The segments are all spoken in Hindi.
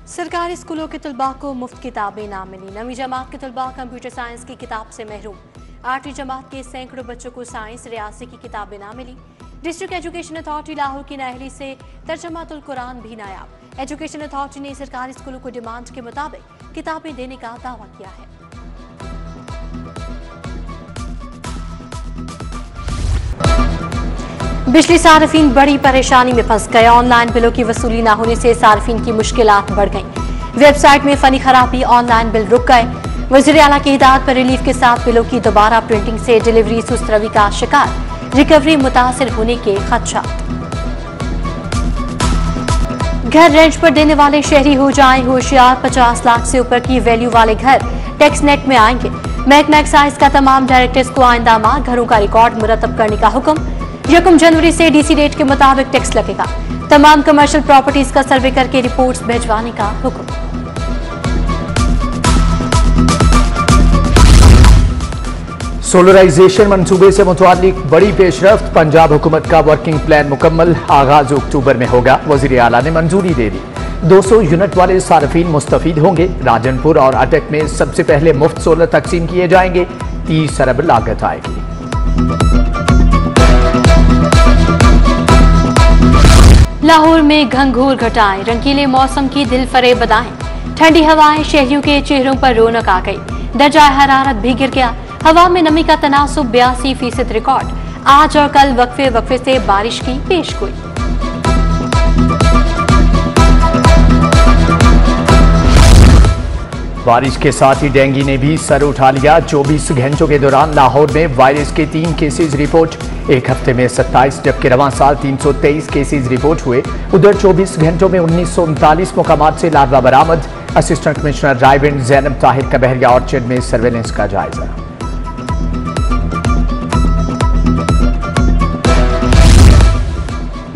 सरकारी स्कूलों के तलबा को मुफ्त किताबें ना मिली। नवीं जमात के तलबा कंप्यूटर साइंस की किताब से महरूम। 8वीं जमात के सैकड़ों बच्चों को साइंस रियासी की किताबें ना मिली। डिस्ट्रिक्ट एजुकेशन अथॉरिटी लाहौर की नाअहली से तर्जमातुल कुरान भी नायाब। एजुकेशन अथॉरिटी ने सरकारी स्कूलों को डिमांड के मुताबिक किताबें देने का दावा किया है। बिजली सार्फिन बड़ी परेशानी में फंस गए। ऑनलाइन बिलों की वसूली न होने से सार्फिन की मुश्किलात बढ़ गईं। वेबसाइट में फनी खराबी, ऑनलाइन बिल रुक गए। वज़ीर आला की हिदायत पर रिलीफ के साथ बिलों की दोबारा प्रिंटिंग से डिलीवरी सुस्त रवि का शिकार, रिकवरी मुतासिर होने के खदशात। घर रेंट पर देने वाले शहरी हो जाएं होशियार। 50 लाख से ऊपर की वैल्यू वाले घर टैक्स नेट में आएंगे। महकमा एक्साइज का तमाम डायरेक्टर्स को आइंदा माह घरों का रिकॉर्ड मुरतब करने का हुक्म। 1 जनवरी से डीसी रेट के मुताबिक टैक्स लगेगा। तमाम कमर्शियल प्रॉपर्टीज का सर्वे करके रिपोर्ट्स भिजवाने का हुक्म। सोलराइजेशन मंसूबे से मुतालिक बड़ी पेशरफ्त। पंजाब हुकूमत का वर्किंग प्लान मुकम्मल, आगाज अक्टूबर में होगा। वज़ीर आला ने मंजूरी दे दी। 200 यूनिट वाले सार्फिन मुस्तफीद होंगे। राजनपुर और अटक में सबसे पहले मुफ्त सोलर तकसीम किए जाएंगे। 30 अरब लागत आएगी। लाहौर में घंघोर घटाएं, रंगीले मौसम की दिल फरेब बदाएं। ठंडी हवाएं, शहरियों के चेहरों पर रौनक आ गई। दर्जा हरारत भी गिर गया। हवा में नमी का तनासुब 82% रिकॉर्ड। आज और कल वक्फे वक्फे से बारिश की पेशगोई। बारिश के साथ ही डेंगू ने भी सर उठा लिया। 24 घंटों के दौरान लाहौर में वायरस के 3 केसेज रिपोर्ट। एक हफ्ते में 27 जबकि रवां साल 323 केसेज रिपोर्ट हुए। उधर 24 घंटों में 1939 मुकामात से लार्वा बरामद। असिस्टेंट कमिश्नर रायविंड जैनब ताहिर का बहरिया ऑर्चर्ड में सर्वेलेंस का जायजा।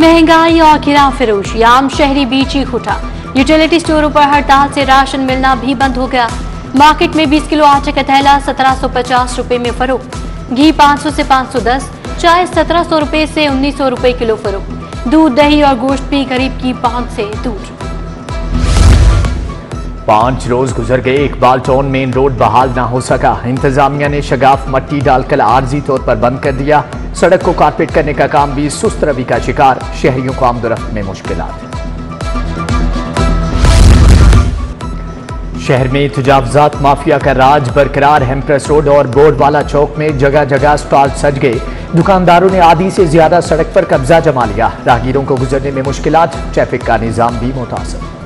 महंगाई और किराया फरोशी, आम शहरी बीच ही खुटा। यूटिलिटी स्टोरों पर हड़ताल से राशन मिलना भी बंद हो गया। मार्केट में 20 किलो आटे का थैला 1750 रुपए में फरोख्त। घी 500 से 510, चाय 1700 रुपए से 1900 रुपए किलो फरोख्त। दूध, दही और गोश्त भी गरीब की पहुंच से दूर। 5 रोज गुजर गए, इकबाल टाउन मेन रोड बहाल ना हो सका। इंतजामिया ने शगाफ मट्टी डालकर आर्जी तौर पर बंद कर दिया। सड़क को कारपेट करने का काम भी सुस्त रवि का शिकार। शहरियों को आमदोरफ्त में मुश्किलात। शहर में तजावुजात माफिया का राज बरकरार। हेम्प्रेस रोड और बोर्डवाला चौक में जगह जगह स्टॉल सज गए। दुकानदारों ने आधी से ज्यादा सड़क पर कब्जा जमा लिया। राहगीरों को गुजरने में मुश्किलात। ट्रैफिक का निजाम भी मुतासर।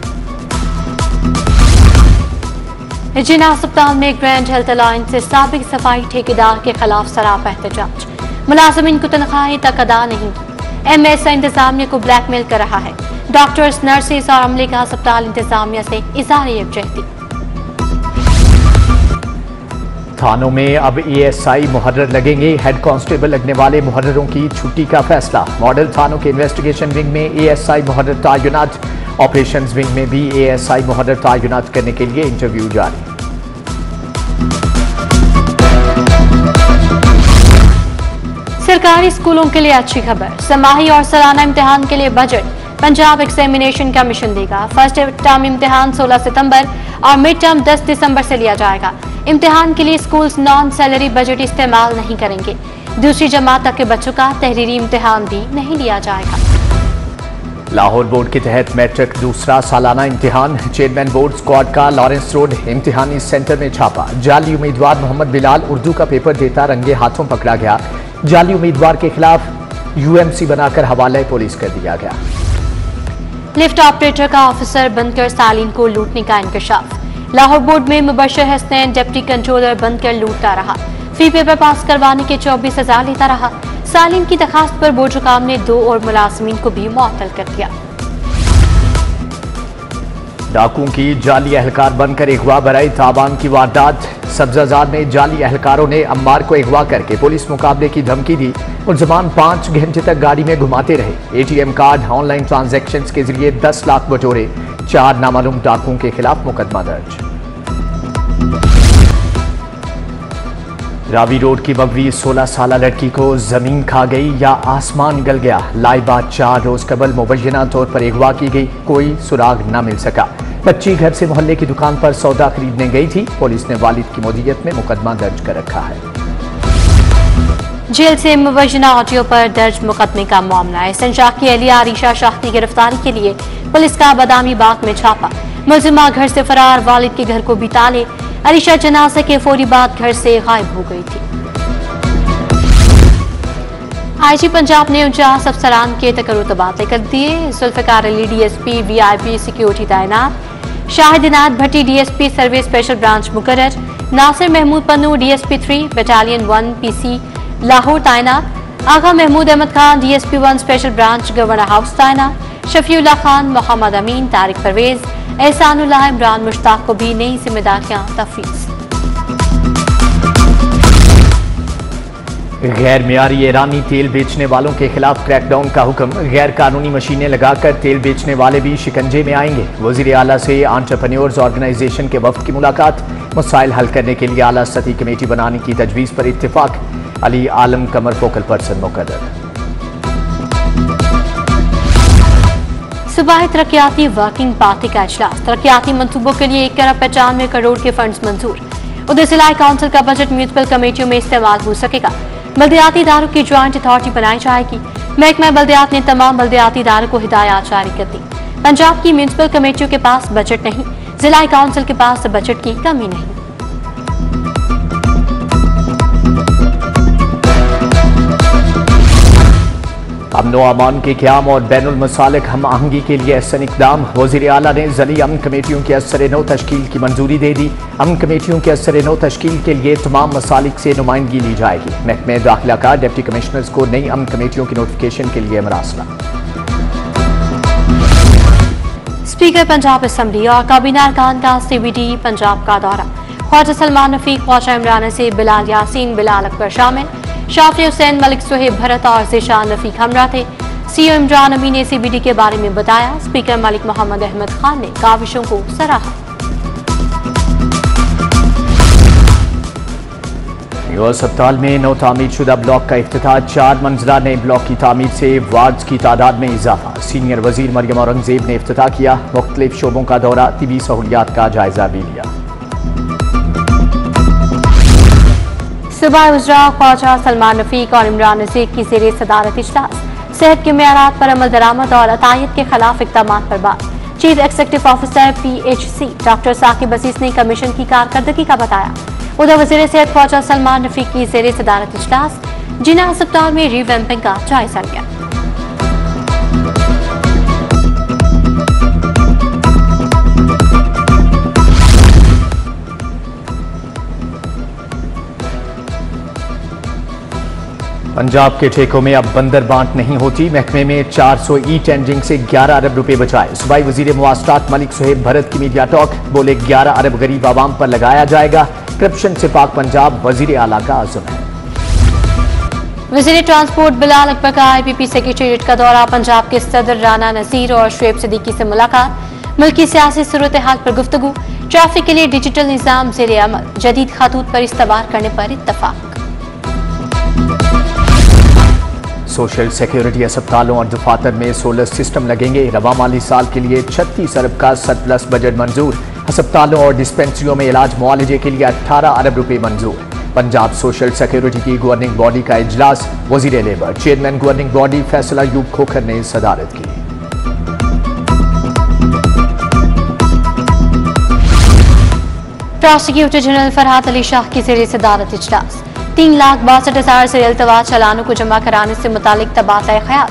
जिला अस्पताल में ग्रैंड हेल्थ अलायंस से साबिक सफाई ठेकेदार के खिलाफ सरापा एहतजाज। मुलाजिमीन को तनख्वाहें तक अदा नहीं की। एमएस इंतजामिया को ब्लैकमेल कर रहा है। डॉक्टर्स, नर्सेस और अमले का अस्पताल इंतजामिया से इज़हार यकजहती। थानों में अब एएसआई मुहर्रर लगेंगे। हेड कांस्टेबल लगने वाले मुहर्ररों की छुट्टी का फैसला। मॉडल थानों के इन्वेस्टिगेशन विंग में एएसआई मुहर्रर तैनात। ऑपरेशंस विंग में भी एएसआई मुहर्रर तैनात करने के लिए इंटरव्यू जारी। सरकारी स्कूलों के लिए अच्छी खबर। समाही और सालाना इम्तिहान के लिए बजट पंजाब एग्जामिनेशन कमीशन देगा। फर्स्ट टर्म इम्तिहान 16 सितंबर और मिड टर्म 10 दिसंबर से लिया जाएगा। इम्तिहान के लिए स्कूल्स नॉन सैलरी बजट इस्तेमाल नहीं करेंगे। दूसरी जमात तक के बच्चों का तहरीरी इम्तिहान भी नहीं लिया जाएगा। लाहौर बोर्ड के तहत मैट्रिक दूसरा सालाना इम्तिहान। चेयरमैन बोर्ड स्क्वाड का लॉरेंस रोड इम्तिहानी सेंटर में छापा। जाली उम्मीदवार मोहम्मद बिलाल उर्दू का पेपर देता रंगे हाथों पकड़ा गया। जाली उम्मीदवार के खिलाफ यूएमसी बनाकर हवाले पुलिस कर दिया गया। लिफ्ट ऑपरेटर का ऑफिसर बनकर सालीन को लूटने का इंकशाफ। लाहौर बोर्ड में मुबशर हसनैन डिप्टी कंट्रोलर बनकर लूटता रहा। फी पेपर पास करवाने के 24,000 लेता रहा। सालीन की दरखास्त पर बोर्ड हुकाम ने 2 और मुलाजमीन को भी मुअत्तल कर दिया। डाकुओं की जाली एहलकार बनकर अगवा बराई ताबान की वारदात। सब्जाजार में जाली एहलकारों ने अम्मार को अगवा करके पुलिस मुकाबले की धमकी दी। मुलजमान 5 घंटे तक गाड़ी में घुमाते रहे। एटीएम कार्ड, ऑनलाइन ट्रांजैक्शंस के जरिए 10 लाख बटोरे। 4 नामालूम डाकुओं के खिलाफ मुकदमा दर्ज। रावी रोड की बगवी 16 साल लड़की को जमीन खा गई या आसमान गल गया। लाइव बात 4 रोज कबल मुबैना तौर पर अगवा की गई, कोई सुराग न मिल सका। बच्ची घर से मोहल्ले की दुकान पर सौदा खरीदने गई थी। पुलिस ने वालिद की मौजूदगी में मुकदमा दर्ज कर रखा है। जेल से मुवज्जना ऑडियो पर दर्ज मुकदमे का मामला है। संजाह की अहलिया आरिशा शाह की गिरफ्तारी के लिए पुलिस का बादामी बाग में छापा। मुलजिमा घर से फरार, वालिद के घर को भी ताले। आरिशा जनाजे के फौरी बाद घर से गायब हो गई थी। आईजी पंजाब ने 49 अफसरान के तकर्रुर तबादले कर दिए। Zulfiqar Ali DSP VIP security तैनात। Shahid Inayat Bhatti DSP survey special branch मुकर्रर। Nasir Mahmood Pannu DSP 3 battalion 1 PC Lahore तैनात। Agha Mahmood Ahmad Khan DSP 1 special branch governor house तैनात। शफीउल्लाह खान, मोहम्मद अमीन, तारिक परवेज, एहसानुल्लाह, इमरान मुश्ताक को भी नई जिम्मेदारियां तफवीज़। गैर मियारी ईरानी तेल बेचने वालों के खिलाफ क्रैकडाउन का हुक्म। गैर कानूनी मशीनें लगाकर तेल बेचने वाले भी शिकंजे में आएंगे। वजीर आला से एंटरप्रेन्योर्स ऑर्गेनाइजेशन के वफ्द की मुलाकात। मसाइल हल करने के लिए आला सतही कमेटी बनाने की तजवीज़ पर इत्तेफाक। अली आलम कमर फोकल पर्सन मुकर्रर। सूबाई तरक्याती वर्किंग पार्टी का इजलास। तरक्याती मंसूबों के लिए 1 अरब 95 करोड़ के फंड्स मंजूर। उधर जिला काउंसिल का बजट म्यूनिसिपल कमेटियों में इस्तेमाल हो सकेगा। बल्दियाती इदारों की ज्वाइंट अथॉरिटी बनाई जाएगी। महकमा बल्दियात ने तमाम बल्दियाती इदारों को हिदायत जारी कर दी। पंजाब की म्यूनिसिपल कमेटियों के पास बजट नहीं, जिला काउंसिल के पास बजट की कमी नहीं। अमन व अमान के क़याम और बैनुल मसालिक हम आहंगी के लिए अहसन इक़दाम। वज़ीर आला ने ज़ली अमन कमेटियों के असर नौ तश्कील की मंजूरी दे दी। अमन कमेटियों के असर नौ तश्कील के लिए तमाम मसालिक से नुमाइंदगी ली जाएगी। महकमे दाखिला का डिप्टी कमिश्नर्स को नई अमन कमेटियों की नोटिफिकेशन के लिए मरासला। स्पीकर पंजाब असम्बली और काबीना अरकान का CBD पंजाब का दौरा। ख्वाजा सलमान रफीक, ख्वाजा इमरान से बिलाल यासीन, बिलाल अकबर शामिल। शाफी हुसैन, मलिक सुहेब भरत और ज़ीशान रफीक हमरा थे। सीओ इमरान अमी ने CBD के बारे में बताया। स्पीकर मलिक मोहम्मद अहमद खान ने काविशों को सराहा। अस्पताल में नौ तामीर शुदा ब्लॉक का इफ्तिताह। 4 मंजिला नए ब्लॉक की तामीर से वार्ड्स की तादाद में इजाफा। सीनियर वजीर मरियम औरंगजेब ने इफ्तिताह किया। मुख्तलिफ शोबों का दौरा, तिबी सहूलियात का जायजा भी लिया। सूबाई उज़रा ख्वाजा सलमान रफीक और इमरान नज़ीर की ज़ेरे सदारत इजलास। सेहत के मेयारात पर अमल दरामद और अतायत के खिलाफ इक़दामात पर बात। Chief executive officer PHC doctor Saqib Aziz ने कमीशन की कारकर्दगी का बताया। उधर वज़ीर सेहत ख्वाजा सलमान रफीक की ज़ेरे सदारत इजलास। जिना अस्पताल में रीवैम्पिंग का जायजा लिया। पंजाब के ठेकों में अब बंदर बांट नहीं होती। महकमे में 400 ई टेंडरिंग से 11 अरब रुपए बचाए। सूबाई वजीर मुआशरात मलिक सुहेब भरत की मीडिया टॉक। बोले 11 अरब गरीब आवाम पर लगाया जाएगा। करप्शन से पाक पंजाब वजीर आला का आज़म है। वजीर ट्रांसपोर्ट बिलाल अकबर का IPP सेक्रेटेरिएट का दौरा। पंजाब के सदर राना नसीर और शुएब सिद्दीकी से मुलाकात। मुल्की सियासी सूरत हाल पर गुफ्तगू। ट्रैफिक के लिए डिजिटल निज़ाम ज़ेरे अमल। जदीद खातूत पर इस्तबार करने पर इत्तफाक। सोशल सिक्योरिटी अस्पतालों और दफातर में सोलर सिस्टम लगेंगे। रवा माली साल के लिए 36 अरब का सरप्लस बजट मंजूर। अस्पतालों और डिस्पेंसरियों में इलाज मुआलजे के लिए 18 अरब रुपए मंजूर। पंजाब सोशल सिक्योरिटी की गवर्निंग बॉडी का इजलास। वजीर labour chairman governing body Faisal Ayub Khokhar ने सदारत की। प्रोसिक्यूटर जनरल फरहाद अली शाह की ज़ेरे सदारत इजलास। 3,62,000 से अल्तवा चालानों को जमा कराने से मुतालिक तबादला ख्याल।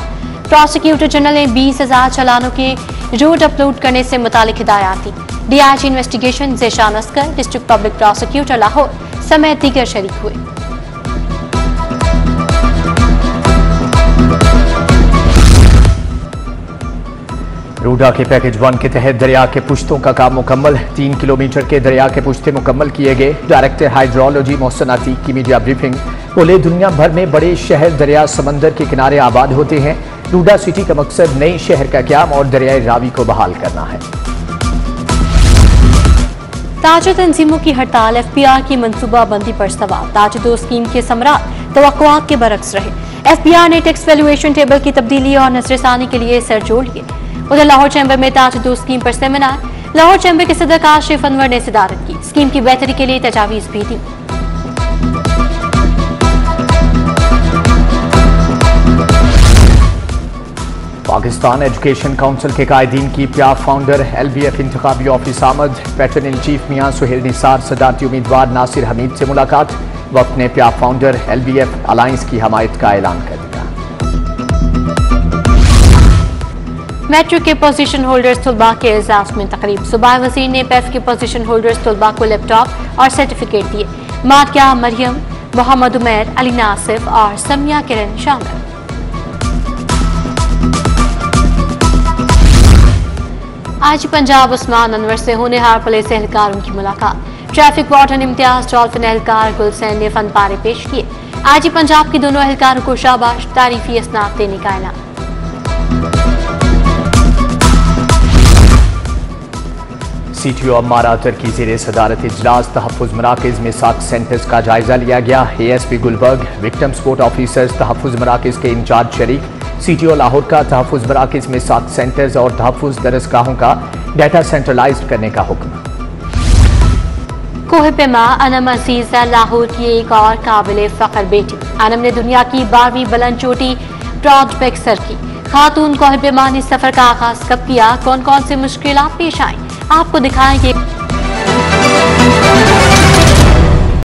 प्रोसिक्यूटर जनरल ने 20,000 चालानों के रोड अपलोड करने से मुतालिक हिदायत दी। DIG investigation Zeeshan Askar, district public prosecutor Lahore समेत दीगर शरीक हुए। रूडा के पैकेज 1 के तहत दरिया के पुश्तों का काम मुकम्मल। 3 किलोमीटर के दरिया के पुश्ते मुकम्मल किए गए। डायरेक्टर हाइड्रोलॉजी मोहसिन अतीक की मीडिया ब्रीफिंग। बोले दुनिया भर में बड़े शहर दरिया समंदर के किनारे आबाद होते हैं। रूडा सिटी का मकसद नई शहर का क्याम और दरियाए रावी को बहाल करना है। ताजर तंजीमों की हड़ताल। FPR की मनसूबा बंदी पर सवाल। ताजदो स्कीम के समरात तवक्कुआत के बरक्स रहे। FPR ने टैक्स वैल्यूएशन टेबल की तब्दीली और नजरसानी के लिए सर जोड़ लिए। उधर लाहौर चैम्बर में ताजदो स्कीम पर सेमिनार। लाहौर चैंबर के सदर काशिफ अनवर ने सदारत की। स्कीम की बेहतरी के लिए तजावीज भी दी। पाकिस्तान एजुकेशन काउंसिल के कायदीन की प्याफ फाउंडर LBF इंतखाबी ऑफिस आमद। पैटर्न इन चीफ मियां सुहेल निसार सदारती उम्मीदवार नासिर हमीद से मुलाकात। वक्त ने प्याफ फाउंडर LBF अलायंस की हमायत का ऐलान कर दिया। मैट्रिक के पोजीशन होल्डर्स तलबा के एजाज में तकरीब। सूबाई वजीर ने PEF के पोजीशन होल्डर्स तलबा को लैपटॉप और सर्टिफिकेट दिए। माकिया मरियम, मोहम्मद उमैर, अली नासिफ और समिया किरण शामिल। आज पंजाब उस्मान अनवर से होनहार पुलिस एहलकारों की मुलाकात। ट्रैफिक वार्डन इम्तियाज डॉल्फिन एहलकार गुलसैन ने फन पारे पेश किए। आज पंजाब के दोनों एहलकारों को शाबाश तारीफी इसनाद देने का ऐलान। CTO अम्मारा की ज़ेरे सदारत इजलास तहफ़्फ़ुज़ मराकिज़ में 7 सेंटर्स का जायजा लिया गया। ASP Gulberg, victim support officers, तहफ़्फ़ुज़ मराकिज़ के इंचार्ज शरीक। CTO लाहौर का तहफ़्फ़ुज़ मराकिज़ में 7 सेंटर्स और तहफ़्फ़ुज़ दरसगाहों का डाटा सेंट्रलाइज्ड करने का हुक्म। कोहिपेमा अनम अजीज़ा लाहौर की एक और काबिल फ़ख्र बेटी। अनम ने दुनिया की 12वीं बुलंद चोटी ब्रॉडबेक सर की। खातून कोहिपेमा ने सफर का आगाज कब किया, कौन कौन सी मुश्किलात पेश आई, आपको दिखाएंगे।